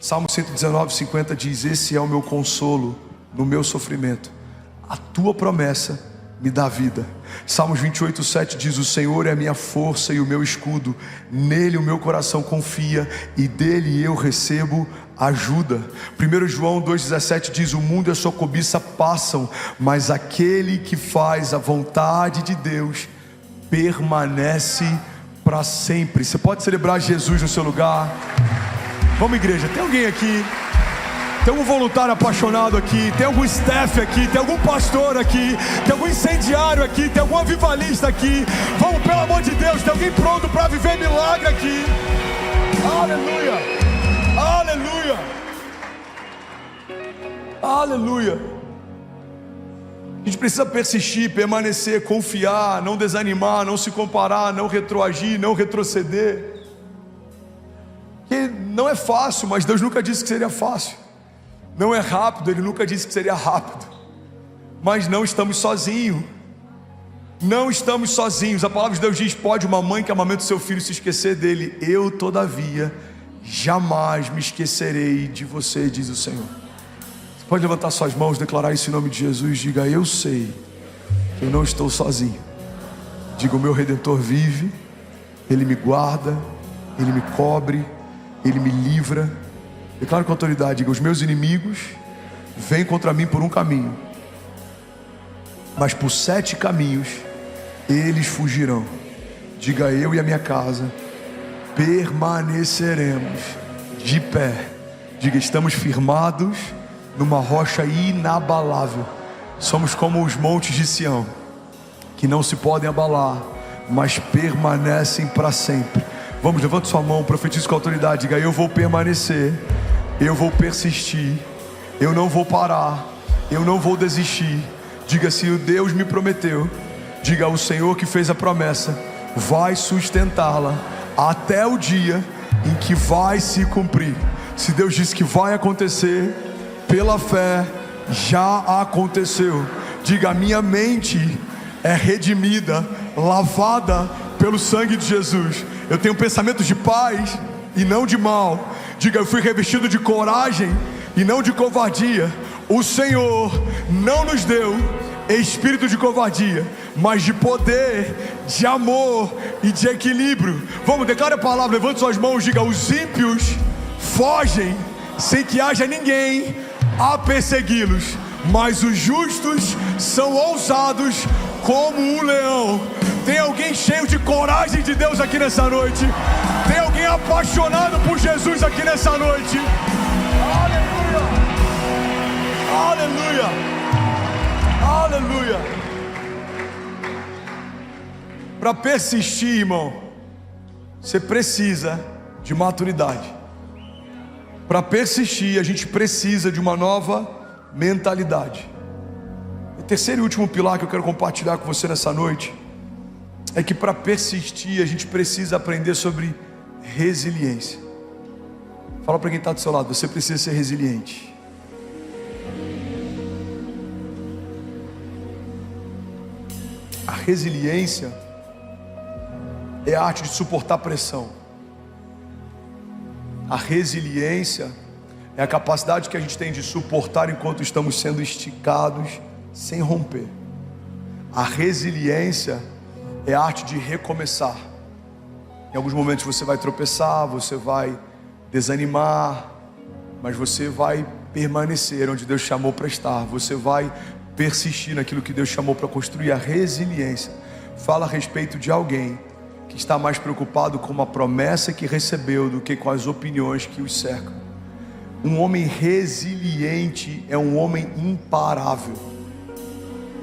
Salmo 119:50 diz: esse é o meu consolo no meu sofrimento, a tua promessa me dá vida. Salmos 28:7 diz: o Senhor é a minha força e o meu escudo, nele o meu coração confia e dele eu recebo ajuda. 1 João 2,17 diz: o mundo e a sua cobiça passam, mas aquele que faz a vontade de Deus permanece para sempre. Você pode celebrar Jesus no seu lugar? Vamos, igreja. Tem alguém aqui? Tem algum voluntário apaixonado aqui? Tem algum staff aqui? Tem algum pastor aqui? Tem algum incendiário aqui? Tem algum avivalista aqui? Vamos, pelo amor de Deus, tem alguém pronto para viver milagre aqui? Aleluia! Aleluia! Aleluia! A gente precisa persistir, permanecer, confiar, não desanimar, não se comparar, não retroagir, não retroceder. Que não é fácil, mas Deus nunca disse que seria fácil. Não é rápido, Ele nunca disse que seria rápido. Mas não estamos sozinhos. Não estamos sozinhos. A palavra de Deus diz: pode uma mãe que amamenta o seu filho se esquecer dele? Eu, todavia, jamais me esquecerei de você, diz o Senhor. Você pode levantar suas mãos, declarar isso em nome de Jesus. Diga: eu sei que eu não estou sozinho. Diga: o meu Redentor vive, Ele me guarda, Ele me cobre, Ele me livra. Declaro com autoridade: diga: os meus inimigos vêm contra mim por um caminho, mas por 7 caminhos eles fugirão. Diga: eu e a minha casa permaneceremos de pé. Diga: estamos firmados numa rocha inabalável. Somos como os montes de Sião, que não se podem abalar, mas permanecem para sempre. Vamos, levante sua mão, profetize com autoridade. Diga: eu vou permanecer, eu vou persistir, eu não vou parar, eu não vou desistir. Diga: se o Deus me prometeu, diga: o Senhor que fez a promessa vai sustentá-la até o dia em que vai se cumprir. Se Deus disse que vai acontecer, pela fé já aconteceu. Diga: a minha mente é redimida, lavada pelo sangue de Jesus. Eu tenho pensamentos de paz e não de mal. Diga: eu fui revestido de coragem e não de covardia. O Senhor não nos deu espírito de covardia, mas de poder, de amor e de equilíbrio. Vamos, declare a palavra, levante suas mãos. Diga: os ímpios fogem sem que haja ninguém a persegui-los, mas os justos são ousados como um leão. Tem alguém cheio de coragem de Deus aqui nessa noite? Tem alguém apaixonado por Jesus aqui nessa noite? Aleluia! Aleluia! Aleluia! Para persistir, irmão, você precisa de maturidade. Para persistir, a gente precisa de uma nova mentalidade. O terceiro e último pilar que eu quero compartilhar com você nessa noite é que para persistir a gente precisa aprender sobre resiliência. Fala para quem está do seu lado: você precisa ser resiliente. A resiliência é a arte de suportar pressão. A resiliência é a capacidade que a gente tem de suportar enquanto estamos sendo esticados sem romper. A resiliência é a arte de recomeçar. Em alguns momentos você vai tropeçar, você vai desanimar, mas você vai permanecer onde Deus chamou para estar. Você vai persistir naquilo que Deus chamou para construir. A resiliência fala a respeito de alguém que está mais preocupado com uma promessa que recebeu do que com as opiniões que os cercam. Um homem resiliente é um homem imparável.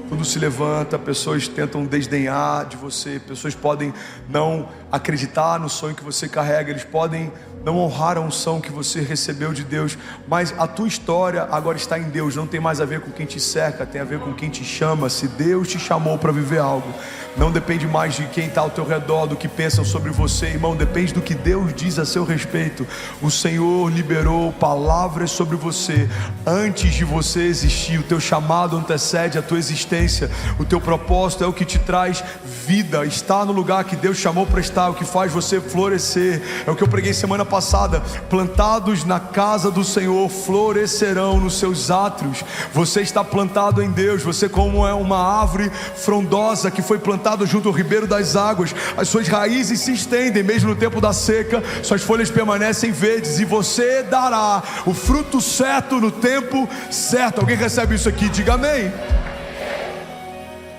Tudo se levanta, pessoas tentam desdenhar de você, pessoas podem não acreditar no sonho que você carrega, eles podem não honrar a unção que você recebeu de Deus, mas a tua história agora está em Deus. Não tem mais a ver com quem te cerca, tem a ver com quem te chama. Se Deus te chamou para viver algo, não depende mais de quem está ao teu redor, do que pensam sobre você, irmão. Depende do que Deus diz a seu respeito. O Senhor liberou palavras sobre você antes de você existir. O teu chamado antecede a tua existência. O teu propósito é o que te traz vida. Está no lugar que Deus chamou para estar, o que faz você florescer. É o que eu preguei semana passada. passada, plantados na casa do Senhor, florescerão nos seus átrios. Você está plantado em Deus, você como é uma árvore frondosa que foi plantada junto ao ribeiro das águas, as suas raízes se estendem, mesmo no tempo da seca, suas folhas permanecem verdes, e você dará o fruto certo no tempo certo. Alguém recebe isso aqui? Diga amém.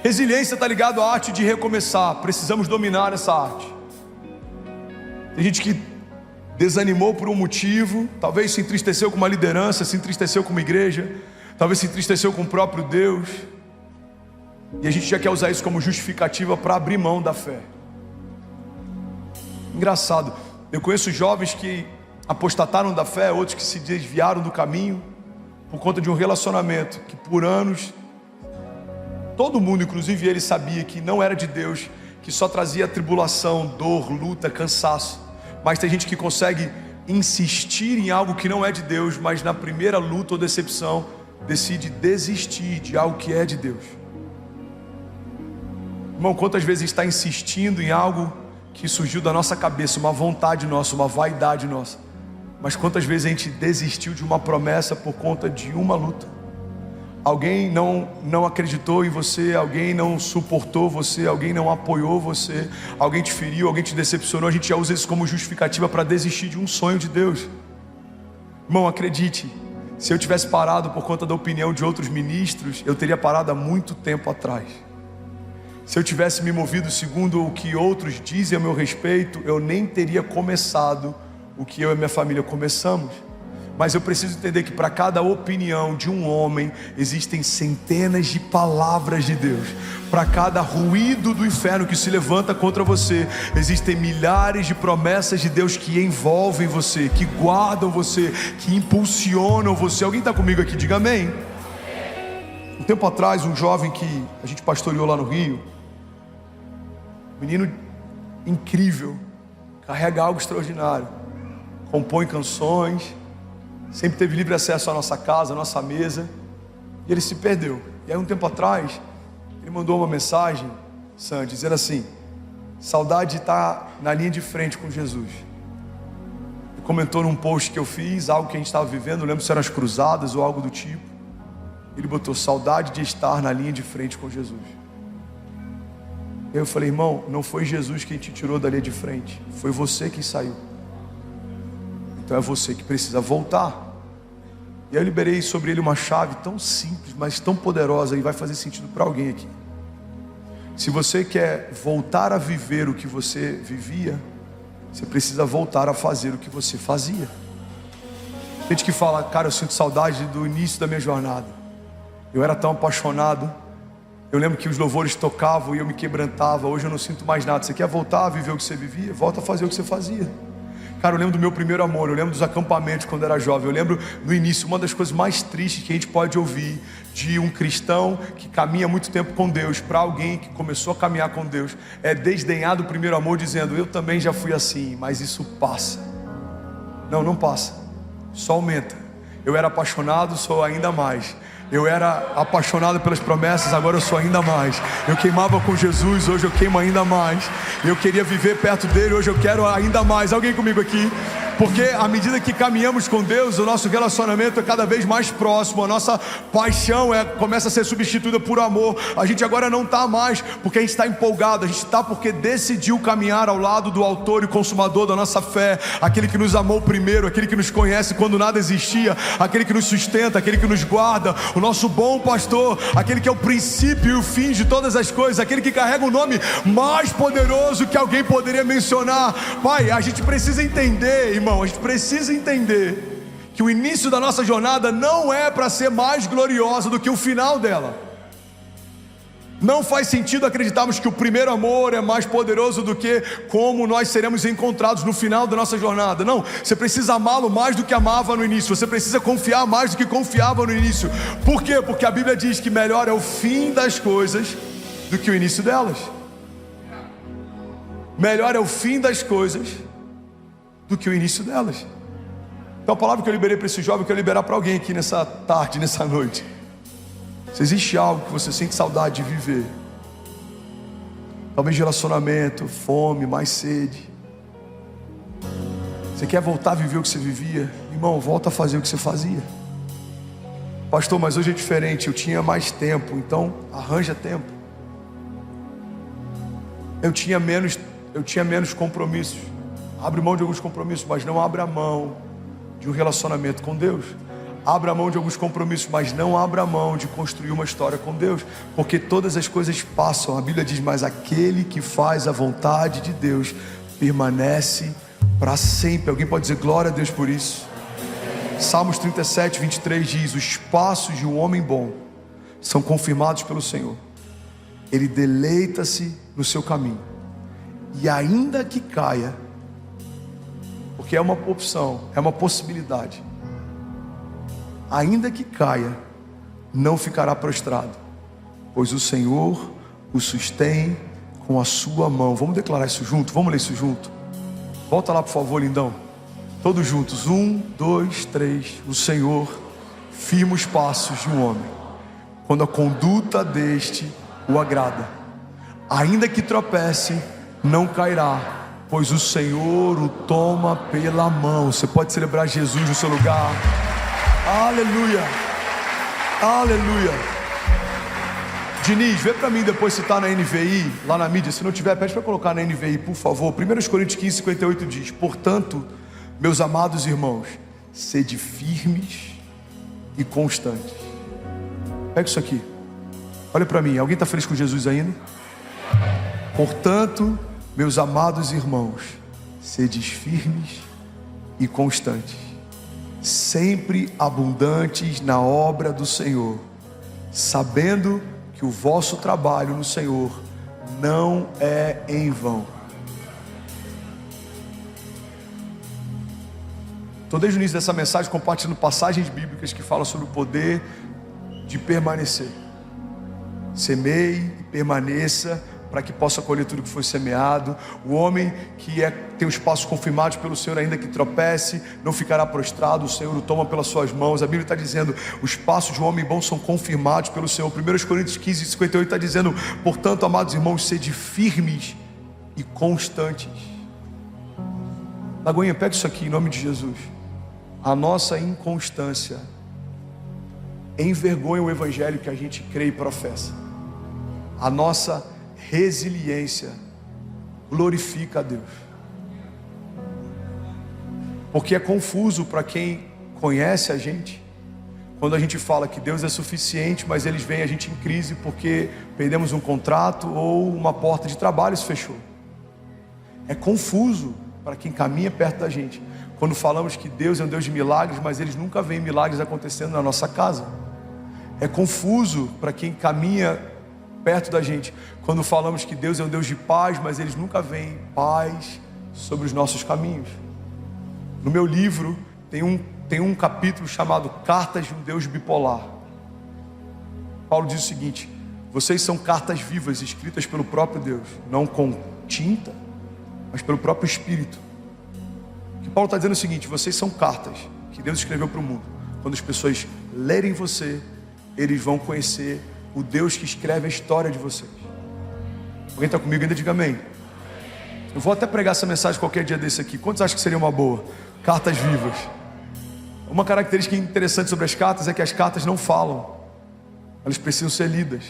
Resiliência está ligado à arte de recomeçar. Precisamos dominar essa arte. Tem gente que desanimou por um motivo, talvez se entristeceu com uma liderança, se entristeceu com uma igreja, talvez se entristeceu com o próprio Deus, e a gente já quer usar isso como justificativa para abrir mão da fé. Engraçado, eu conheço jovens que apostataram da fé, outros que se desviaram do caminho por conta de um relacionamento que por anos todo mundo, inclusive ele, sabia que não era de Deus, que só trazia tribulação, dor, luta, cansaço. Mas tem gente que consegue insistir em algo que não é de Deus, mas na primeira luta ou decepção decide desistir de algo que é de Deus. Irmão, quantas vezes a gente está insistindo em algo que surgiu da nossa cabeça, uma vontade nossa, uma vaidade nossa, mas quantas vezes a gente desistiu de uma promessa por conta de uma luta? Alguém não acreditou em você, alguém não suportou você, alguém não apoiou você, alguém te feriu, alguém te decepcionou. A gente já usa isso como justificativa para desistir de um sonho de Deus. Irmão, acredite, se eu tivesse parado por conta da opinião de outros ministros, eu teria parado há muito tempo atrás. Se eu tivesse me movido segundo o que outros dizem a meu respeito, eu nem teria começado o que eu e minha família começamos. Mas eu preciso entender que para cada opinião de um homem existem centenas de palavras de Deus. Para cada ruído do inferno que se levanta contra você, existem milhares de promessas de Deus que envolvem você, que guardam você, que impulsionam você. Alguém está comigo aqui? Diga amém. Um tempo atrás, um jovem que a gente pastoreou lá no Rio, menino incrível, carrega algo extraordinário, compõe canções, sempre teve livre acesso à nossa casa, à nossa mesa, e ele se perdeu. E aí um tempo atrás, ele mandou uma mensagem, Sandy, dizendo assim: saudade de estar na linha de frente com Jesus. Ele comentou num post que eu fiz, algo que a gente estava vivendo, não lembro se eram as cruzadas ou algo do tipo. Ele botou: saudade de estar na linha de frente com Jesus. Eu falei: irmão, não foi Jesus quem te tirou da linha de frente, foi você quem saiu. Então é você que precisa voltar. E aí eu liberei sobre ele uma chave tão simples, mas tão poderosa, e vai fazer sentido para alguém aqui. Se você quer voltar a viver o que você vivia, você precisa voltar a fazer o que você fazia. Tem gente que fala: cara, eu sinto saudade do início da minha jornada, eu era tão apaixonado, eu lembro que os louvores tocavam e eu me quebrantava, hoje eu não sinto mais nada. Você quer voltar a viver o que você vivia? Volta a fazer o que você fazia. Cara, eu lembro do meu primeiro amor, eu lembro dos acampamentos quando era jovem, eu lembro no início, uma das coisas mais tristes que a gente pode ouvir de um cristão que caminha muito tempo com Deus, para alguém que começou a caminhar com Deus, é desdenhar do primeiro amor, dizendo: eu também já fui assim, mas isso passa. Não passa, só aumenta. Eu era apaixonado, sou ainda mais. Eu era apaixonado pelas promessas, agora eu sou ainda mais. Eu queimava com Jesus, hoje eu queimo ainda mais. Eu queria viver perto dele, hoje eu quero ainda mais. Alguém comigo aqui? Porque à medida que caminhamos com Deus, o nosso relacionamento é cada vez mais próximo, a nossa paixão começa a ser substituída por amor. A gente agora não está mais porque a gente está empolgado, a gente está porque decidiu caminhar ao lado do autor e consumador da nossa fé, aquele que nos amou primeiro, aquele que nos conhece quando nada existia, aquele que nos sustenta, aquele que nos guarda, o nosso bom pastor, aquele que é o princípio e o fim de todas as coisas, aquele que carrega o nome mais poderoso que alguém poderia mencionar. Pai, a gente precisa entender, irmão, a gente precisa entender que o início da nossa jornada não é para ser mais gloriosa do que o final dela. Não faz sentido acreditarmos que o primeiro amor é mais poderoso do que como nós seremos encontrados no final da nossa jornada. Não, você precisa amá-lo mais do que amava no início. Você precisa confiar mais do que confiava no início. Por quê? Porque a Bíblia diz que melhor é o fim das coisas do que o início delas. Melhor é o fim das coisas do que o início delas. Então a palavra que eu liberei para esse jovem, eu quero liberar para alguém aqui nessa tarde, nessa noite. Se existe algo que você sente saudade de viver, talvez relacionamento, fome, mais sede, Você quer voltar a viver o que você vivia? Irmão, volta a fazer o que você fazia. Pastor, mas hoje é diferente, eu tinha mais tempo, então arranja tempo. Eu tinha menos compromissos. Abre mão de alguns compromissos, mas não abra mão de um relacionamento com Deus. Abra mão de alguns compromissos, mas não abra mão de construir uma história com Deus, porque todas as coisas passam. A Bíblia diz, mas aquele que faz a vontade de Deus permanece para sempre. Alguém pode dizer glória a Deus por isso? Salmos 37, 23 diz, os passos de um homem bom são confirmados pelo Senhor. Ele deleita-se no seu caminho, e ainda que caia, porque é uma opção, é uma possibilidade, ainda que caia, não ficará prostrado, pois o Senhor o sustém com a sua mão. Vamos declarar isso junto? Vamos ler isso junto? Volta lá por favor, lindão. Todos juntos, 1, 2, 3. O Senhor firma os passos de um homem, quando a conduta deste o agrada. Ainda que tropece, não cairá, pois o Senhor o toma pela mão. Você pode celebrar Jesus no seu lugar. Aleluia, aleluia. Diniz, vê para mim depois se está na NVI, lá na mídia. Se não tiver, pede para colocar na NVI, por favor. 1 Coríntios 15, 58 diz, portanto, meus amados irmãos, sede firmes e constantes. Pega isso aqui, olha para mim. Alguém está feliz com Jesus ainda? Portanto, meus amados irmãos, sede firmes e constantes, sempre abundantes na obra do Senhor, sabendo que o vosso trabalho no Senhor não é em vão. Estou desde o início dessa mensagem compartilhando passagens bíblicas que falam sobre o poder de permanecer. Semeie e permaneça, para que possa colher tudo que foi semeado. O homem que tem os passos confirmados pelo Senhor, ainda que tropece, não ficará prostrado. O Senhor o toma pelas suas mãos. A Bíblia está dizendo, os passos de um homem bom são confirmados pelo Senhor. 1 Coríntios 15, 58 está dizendo, portanto, amados irmãos, sede firmes e constantes. Lagoinha, pega isso aqui em nome de Jesus. A nossa inconstância envergonha o evangelho que a gente crê e professa. A nossa resiliência glorifica a Deus, porque é confuso para quem conhece a gente quando a gente fala que Deus é suficiente, mas eles veem a gente em crise porque perdemos um contrato ou uma porta de trabalho se fechou. É confuso para quem caminha perto da gente quando falamos que Deus é um Deus de milagres, mas eles nunca veem milagres acontecendo na nossa casa. É confuso para quem caminha perto da gente quando falamos que Deus é um Deus de paz, mas eles nunca veem paz sobre os nossos caminhos. No meu livro tem um capítulo chamado Cartas de um Deus Bipolar. Paulo diz o seguinte: vocês são cartas vivas escritas pelo próprio Deus, não com tinta, mas pelo próprio Espírito. O que Paulo está dizendo é o seguinte: vocês são cartas que Deus escreveu para o mundo. Quando as pessoas lerem você, eles vão conhecer o Deus que escreve a história de vocês. Alguém está comigo ainda? Diga amém. Eu vou até pregar essa mensagem qualquer dia desse aqui. Quantos acham que seria uma boa? Cartas vivas. Uma característica interessante sobre as cartas é que as cartas não falam, elas precisam ser lidas.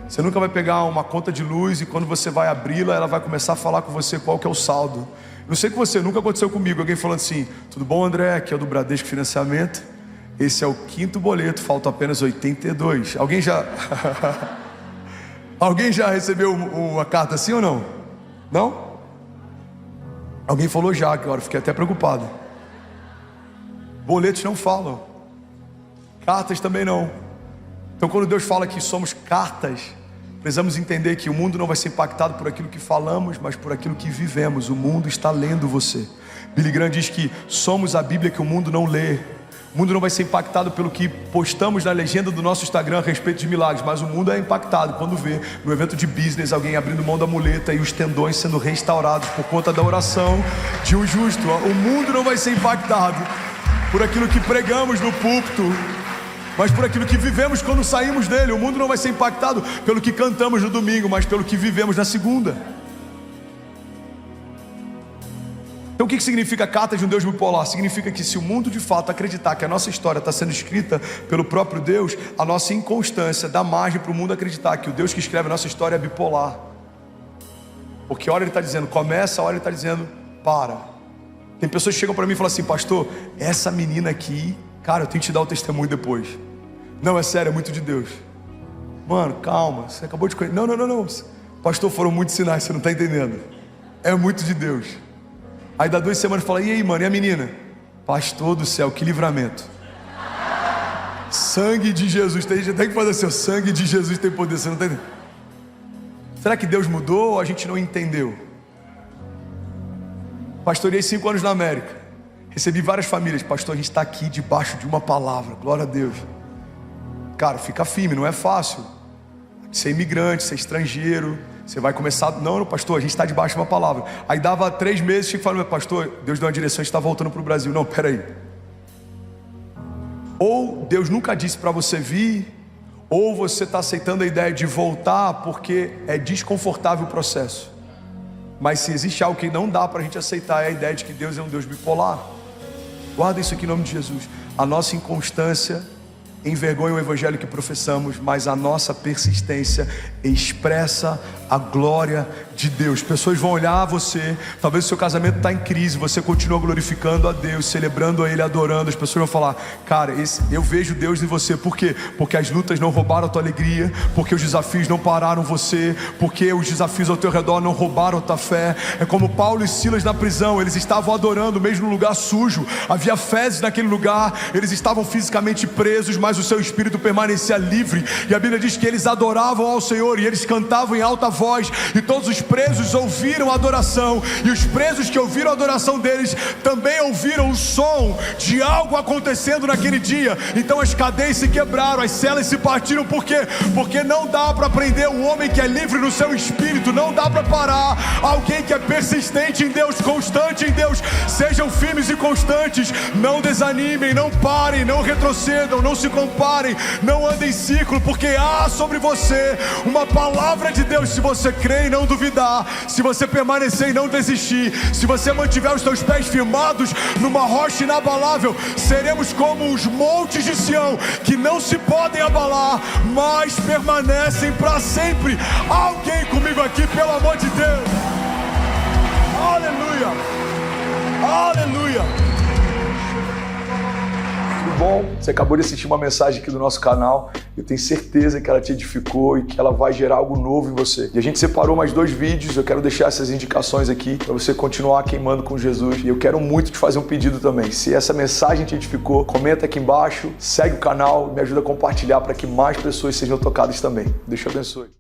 Você nunca vai pegar uma conta de luz e quando você vai abri-la, ela vai começar a falar com você qual que é o saldo. Não sei com você, nunca aconteceu comigo. Alguém falando assim: tudo bom, André? Aqui é o do Bradesco Financiamento. Esse é o 5º boleto, faltam apenas 82. Alguém já Alguém já recebeu uma carta assim ou não? Não? Alguém falou já, agora fiquei até preocupado. Boletos não falam, cartas também não. Então quando Deus fala que somos cartas, precisamos entender que o mundo não vai ser impactado por aquilo que falamos, mas por aquilo que vivemos. O mundo está lendo você. Billy Graham diz que somos a Bíblia que o mundo não lê. O mundo não vai ser impactado pelo que postamos na legenda do nosso Instagram a respeito de milagres, mas o mundo é impactado quando vê no evento de business alguém abrindo mão da muleta e os tendões sendo restaurados por conta da oração de um justo. O mundo não vai ser impactado por aquilo que pregamos no púlpito, mas por aquilo que vivemos quando saímos dele. O mundo não vai ser impactado pelo que cantamos no domingo, mas pelo que vivemos na segunda. Então Então o que significa a carta de um Deus bipolar? Significa que se o mundo de fato acreditar que a nossa história está sendo escrita pelo próprio Deus, a nossa inconstância dá margem para o mundo acreditar que o Deus que escreve a nossa história é bipolar. Porque hora ele está dizendo começa, hora ele está dizendo para. Tem pessoas que chegam para mim e falam assim: pastor, essa menina aqui, cara, eu tenho que te dar o testemunho depois. Não, é sério, é muito de Deus. Mano, calma, você acabou de conhecer. Não. Pastor, foram muitos sinais, você não está entendendo. É muito de Deus. Aí dá 2 semanas e fala: e aí, mano, e a menina? Pastor do céu, que livramento. Sangue de Jesus. Tem gente que fazer assim: o sangue de Jesus tem poder, você não está entendendo. Será que Deus mudou ou a gente não entendeu? Pastoreei 5 anos na América. Recebi várias famílias. Pastor, a gente está aqui debaixo de uma palavra. Glória a Deus. Cara, fica firme, não é fácil. Ser imigrante, ser estrangeiro. Você vai começar... Não, pastor, a gente está debaixo de uma palavra. Aí dava 3 meses, tinha que falar: pastor, Deus deu uma direção, a gente está voltando para o Brasil. Não, peraí. Ou Deus nunca disse para você vir, ou você está aceitando a ideia de voltar porque é desconfortável o processo. Mas se existe algo que não dá para a gente aceitar, é a ideia de que Deus é um Deus bipolar. Guarda isso aqui em nome de Jesus. A nossa inconstância envergonha o evangelho que professamos, mas a nossa persistência expressa a glória de Deus. Pessoas vão olhar você, talvez o seu casamento está em crise, você continua glorificando a Deus, celebrando a Ele, adorando. As pessoas vão falar: cara, eu vejo Deus em você. Por quê? Porque as lutas não roubaram a tua alegria, porque os desafios não pararam você, porque os desafios ao teu redor não roubaram a tua fé. É como Paulo e Silas na prisão, eles estavam adorando mesmo no lugar sujo, havia fezes naquele lugar, eles estavam fisicamente presos, mas o seu espírito permanecia livre. E a Bíblia diz que eles adoravam ao Senhor e eles cantavam em alta voz, e todos os presos ouviram a adoração, e os presos que ouviram a adoração deles também ouviram o som de algo acontecendo naquele dia. Então as cadeias se quebraram, as celas se partiram. Por quê? Porque não dá para prender um homem que é livre no seu espírito, não dá para parar alguém que é persistente em Deus, constante em Deus. Sejam firmes e constantes, não desanimem, não parem, não retrocedam, não se comparem, não andem em ciclo, porque há sobre você uma palavra de Deus. Se você crer e não duvidar, se você permanecer e não desistir, se você mantiver os seus pés firmados numa rocha inabalável, seremos como os montes de Sião, que não se podem abalar, mas permanecem para sempre. Alguém comigo aqui, pelo amor de Deus. Aleluia, aleluia. Bom, você acabou de assistir uma mensagem aqui do nosso canal. Eu tenho certeza que ela te edificou e que ela vai gerar algo novo em você. E a gente separou mais 2 vídeos. Eu quero deixar essas indicações aqui para você continuar queimando com Jesus. E eu quero muito te fazer um pedido também. Se essa mensagem te edificou, comenta aqui embaixo, segue o canal, me ajuda a compartilhar para que mais pessoas sejam tocadas também. Deus te abençoe.